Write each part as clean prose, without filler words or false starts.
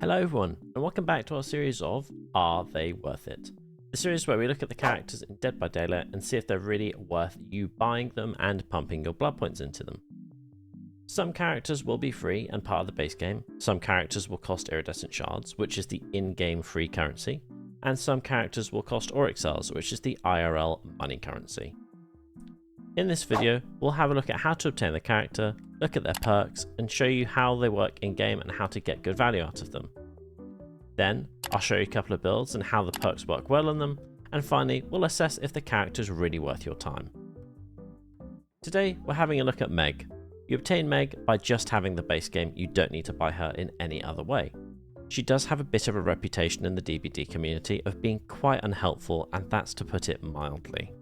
Hello everyone, and welcome back to our series of Are They Worth It? The series where we look at the characters in Dead by Daylight and see if they're really worth you buying them and pumping your blood points into them. Some characters will be free and part of the base game, some characters will cost iridescent shards, which is the in-game free currency, and some characters will cost auric cells, which is the IRL money currency. In this video, we'll have a look at how to obtain the character, look at their perks, and show you how they work in-game and how to get good value out of them. Then, I'll show you a couple of builds and how the perks work well on them, and finally, we'll assess if the character is really worth your time. Today, we're having a look at Meg. You obtain Meg by just having the base game, you don't need to buy her in any other way. She does have a bit of a reputation in the DBD community of being quite unhelpful, and that's to put it mildly.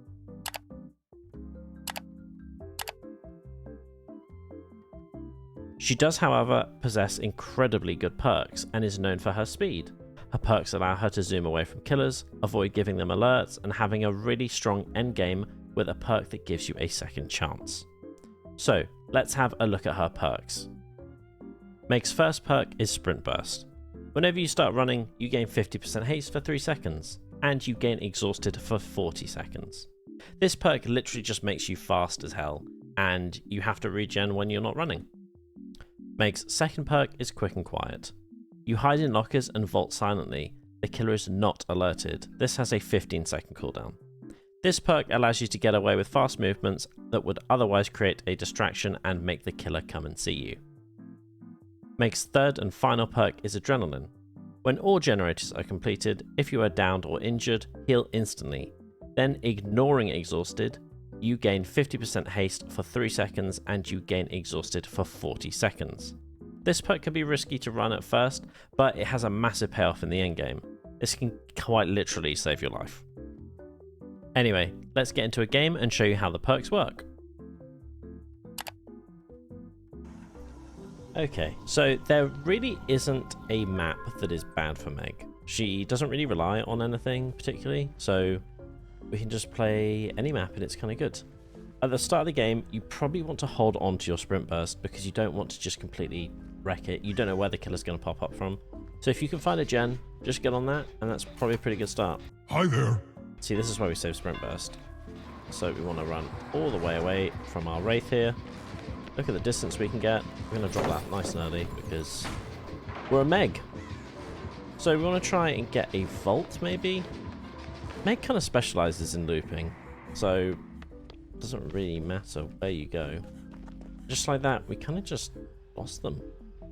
She does, however, possess incredibly good perks and is known for her speed. Her perks allow her to zoom away from killers, avoid giving them alerts, and having a really strong endgame with a perk that gives you a second chance. So, let's have a look at her perks. Meg's first perk is Sprint Burst. Whenever you start running, you gain 50% haste for 3 seconds, and you gain exhausted for 40 seconds. This perk literally just makes you fast as hell, and you have to regen when you're not running. Meg's second perk is Quick and Quiet. You hide in lockers and vault silently. The killer is not alerted. This has a 15-second cooldown. This perk allows you to get away with fast movements that would otherwise create a distraction and make the killer come and see you. Meg's third and final perk is Adrenaline. When all generators are completed, if you are downed or injured, heal instantly. Then, ignoring exhausted, you gain 50% haste for 3 seconds and you gain exhausted for 40 seconds. This perk can be risky to run at first, but it has a massive payoff in the endgame. This can quite literally save your life. Anyway, let's get into a game and show you how the perks work. Okay, so there really isn't a map that is bad for Meg. She doesn't really rely on anything particularly, so we can just play any map and it's kind of good. At the start of the game, you probably want to hold on to your Sprint Burst because you don't want to just completely wreck it. You don't know where the killer's going to pop up from. So if you can find a gen, just get on that, and that's probably a pretty good start. Hi there. See, this is where we save Sprint Burst. So we want to run all the way away from our Wraith here. Look at the distance we can get. We're going to drop that nice and early because we're a Meg. So we want to try and get a vault maybe. Meg kind of specializes in looping, so it doesn't really matter where you go. Just like that, we kind of just lost them.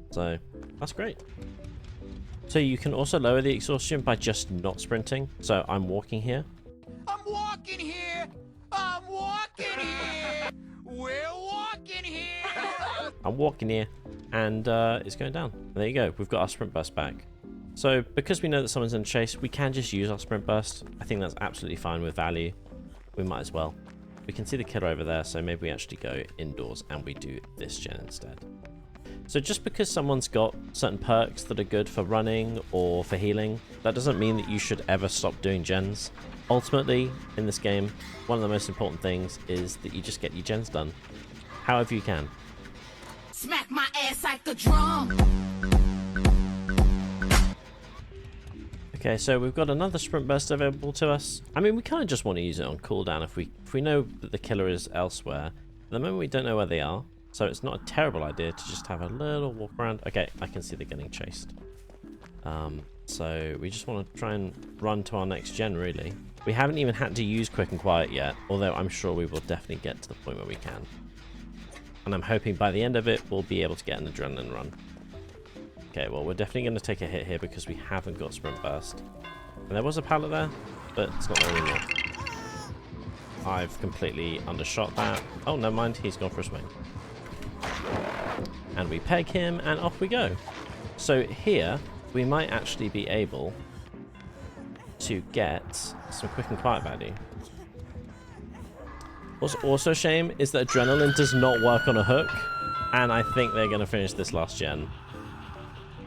So that's great. So you can also lower the exhaustion by just not sprinting. So I'm walking here. I'm walking here. I'm walking here. We're walking here. I'm walking here, and it's going down. And there you go. We've got our Sprint Burst back. So because we know that someone's in chase, we can just use our Sprint Burst. I think that's absolutely fine with value. We might as well. We can see the killer over there, so maybe we actually go indoors and we do this gen instead. So just because someone's got certain perks that are good for running or for healing, that doesn't mean that you should ever stop doing gens. Ultimately, in this game, one of the most important things is that you just get your gens done, however you can. Smack my ass like a drum. Okay, so we've got another Sprint Burst available to us. I mean, we kind of just want to use it on cooldown if we know that the killer is elsewhere. At the moment, we don't know where they are, so it's not a terrible idea to just have a little walk around. Okay, I can see they're getting chased. So we just want to try and run to our next gen, really. We haven't even had to use Quick and Quiet yet, although I'm sure we will definitely get to the point where we can. And I'm hoping by the end of it, we'll be able to get an adrenaline run. Okay, well, we're definitely going to take a hit here because we haven't got Sprint Burst. And there was a pallet there, but it's not there anymore. I've completely undershot that. Oh, never mind, he's gone for a swing. And we peg him, and off we go. So here, we might actually be able to get some Quick and Quiet value. What's also a shame is that Adrenaline does not work on a hook, and I think they're going to finish this last gen.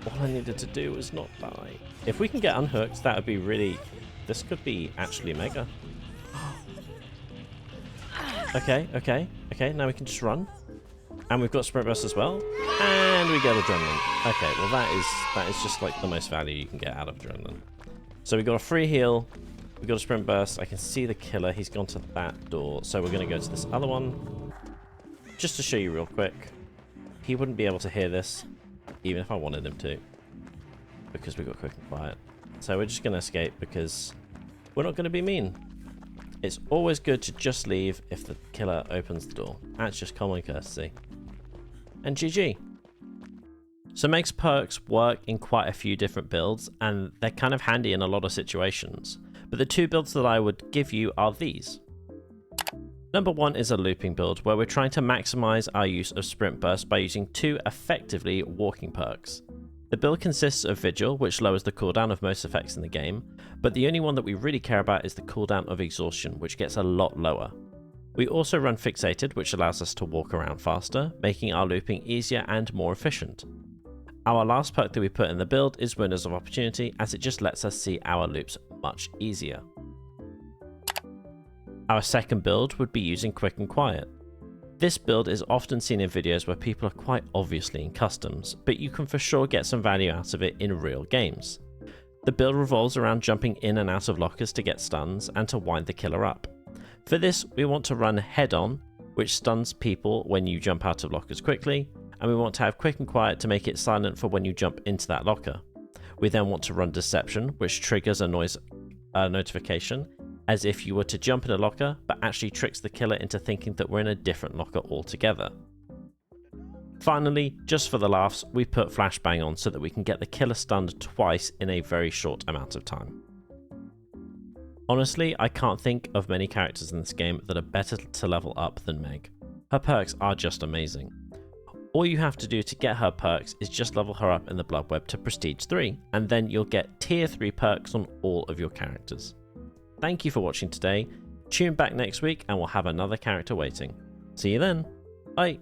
All I needed to do was not die. If we can get unhooked, that would be really... This could be actually mega. Okay, now we can just run. And we've got Sprint Burst as well. And we get Adrenaline. Okay, well that is just like the most value you can get out of Adrenaline. So we got a free heal. We got a Sprint Burst. I can see the killer. He's gone to that door. So we're going to go to this other one. Just to show you real quick. He wouldn't be able to hear this, even if I wanted him to. Because we got Quick and Quiet. So we're just going to escape because we're not going to be mean. It's always good to just leave if the killer opens the door. That's just common courtesy. And GG. So Meg's perks work in quite a few different builds, and they're kind of handy in a lot of situations. But the two builds that I would give you are these. Number one is a looping build, where we're trying to maximize our use of Sprint Burst by using two effectively walking perks. The build consists of Vigil, which lowers the cooldown of most effects in the game, but the only one that we really care about is the cooldown of Exhaustion, which gets a lot lower. We also run Fixated, which allows us to walk around faster, making our looping easier and more efficient. Our last perk that we put in the build is Windows of Opportunity, as it just lets us see our loops much easier. Our second build would be using Quick and Quiet. This build is often seen in videos where people are quite obviously in customs, but you can for sure get some value out of it in real games. The build revolves around jumping in and out of lockers to get stuns and to wind the killer up. For this, we want to run Head On, which stuns people when you jump out of lockers quickly, and we want to have Quick and Quiet to make it silent for when you jump into that locker. We then want to run Deception, which triggers a noise notification, as if you were to jump in a locker, but actually tricks the killer into thinking that we're in a different locker altogether. Finally, just for the laughs, we put Flashbang on so that we can get the killer stunned twice in a very short amount of time. Honestly, I can't think of many characters in this game that are better to level up than Meg. Her perks are just amazing. All you have to do to get her perks is just level her up in the Blood Web to Prestige 3, and then you'll get Tier 3 perks on all of your characters. Thank you for watching today. Tune back next week and we'll have another character waiting. See you then. Bye.